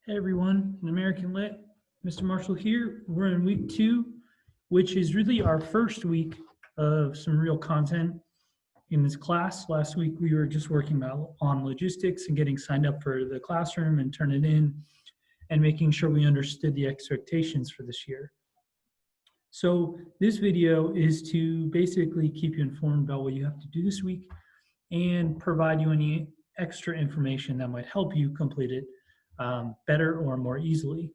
Hey everyone, in American Lit, Mr. Marshall here. We're in week 2, which is really our first week of some real content in this class. Last week we were just working on logistics and getting signed up for the classroom and turn it in and making sure we understood the expectations for this year. So this video is to basically keep you informed about what you have to do this week and provide you any extra information that might help you complete it better or more easily.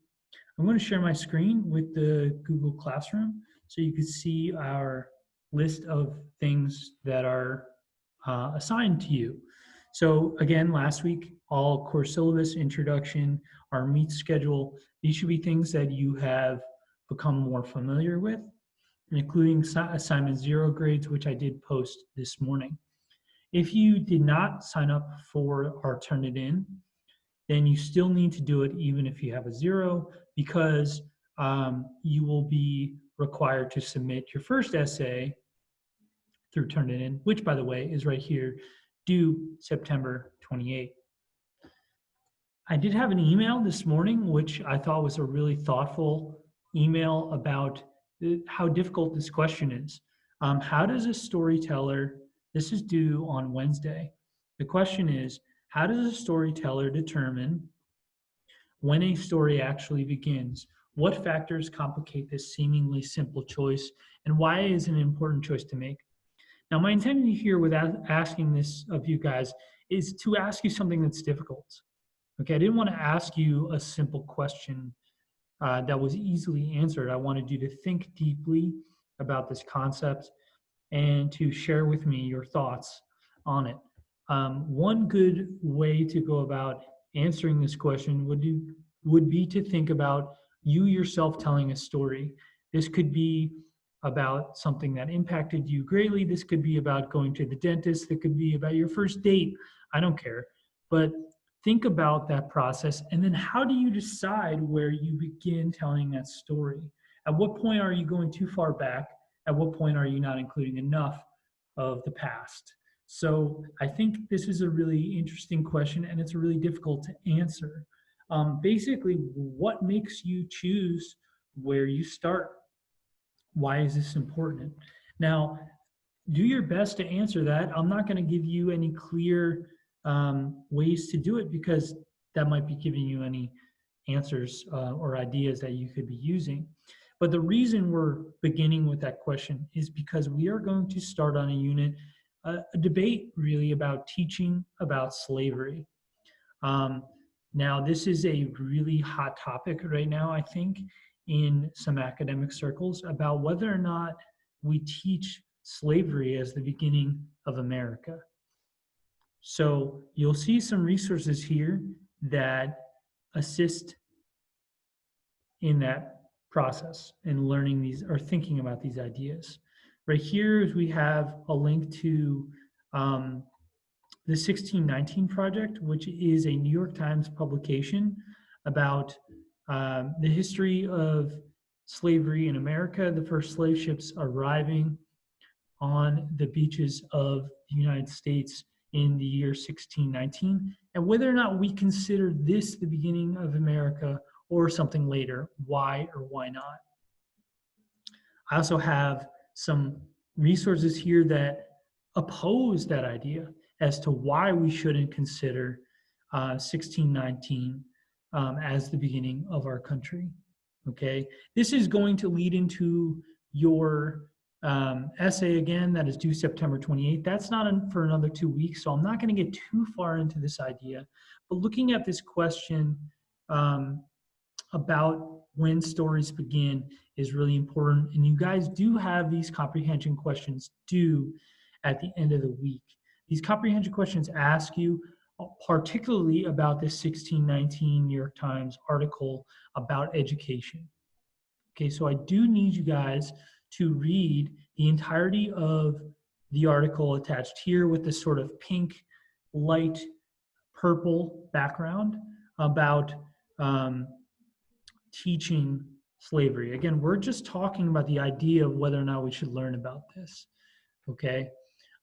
I'm going to share my screen with the Google Classroom so you can see our list of things that are assigned to you. So again, last week, all course syllabus, introduction, our meet schedule, these should be things that you have become more familiar with, including assignment 0 grades, which I did post this morning. If you did not sign up for our Turnitin, then you still need to do it even if you have a 0, because you will be required to submit your first essay through Turnitin, which, by the way, is right here, due September 28th. I did have an email this morning, which I thought was a really thoughtful email about how difficult this question is. How does a storyteller, this is due on Wednesday, the question is, how does a storyteller determine when a story actually begins? What factors complicate this seemingly simple choice, and why is it an important choice to make? Now, my intention here with asking this of you guys is to ask you something that's difficult. Okay, I didn't want to ask you a simple question that was easily answered. I wanted you to think deeply about this concept and to share with me your thoughts on it. One good way to go about answering this question would be to think about you yourself telling a story. This could be about something that impacted you greatly. This could be about going to the dentist. It could be about your first date. I don't care. But think about that process, and then how do you decide where you begin telling that story? At what point are you going too far back? At what point are you not including enough of the past? So I think this is a really interesting question, and it's really difficult to answer. Basically, what makes you choose where you start? Why is this important? Now, do your best to answer that. I'm not going to give you any clear ways to do it, because that might be giving you any answers or ideas that you could be using. But the reason we're beginning with that question is because we are going to start on a unit, a debate really about teaching about slavery. Now, this is a really hot topic right now, I think, in some academic circles, about whether or not we teach slavery as the beginning of America. So you'll see some resources here that assist in that process and learning these or thinking about these ideas. Right here, we have a link to the 1619 Project, which is a New York Times publication about the history of slavery in America, the first slave ships arriving on the beaches of the United States in the year 1619, and whether or not we consider this the beginning of America or something later, why or why not. I also have some resources here that oppose that idea as to why we shouldn't consider 1619 as the beginning of our country. Okay, this is going to lead into your essay again that is due September 28th. That's not for another 2 weeks, so I'm not going to get too far into this idea. But looking at this question about when stories begin is really important, and you guys do have these comprehension questions due at the end of the week. These comprehension questions ask you particularly about this 1619 New York Times article about education. Okay, so I do need you guys to read the entirety of the article attached here with this sort of pink, light, purple background about teaching slavery. Again, we're just talking about the idea of whether or not we should learn about this, okay?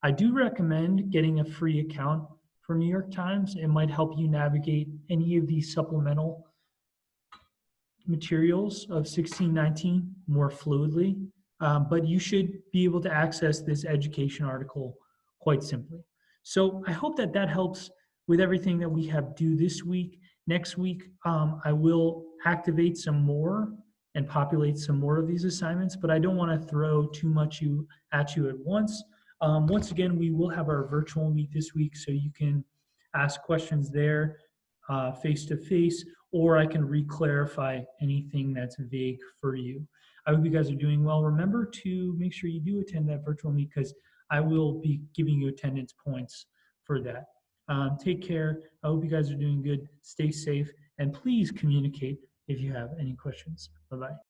I do recommend getting a free account for New York Times. It might help you navigate any of these supplemental materials of 1619 more fluidly, but you should be able to access this education article quite simply. So I hope that that helps with everything that we have due this week. Next week, I will activate some more and populate some more of these assignments, but I don't want to throw too much at you at once. Once again, we will have our virtual meet this week, so you can ask questions there face to face, or I can re-clarify anything that's vague for you. I hope you guys are doing well. Remember to make sure you do attend that virtual meet because I will be giving you attendance points for that. Take care. I hope you guys are doing good. Stay safe, and please communicate if you have any questions. Bye-bye.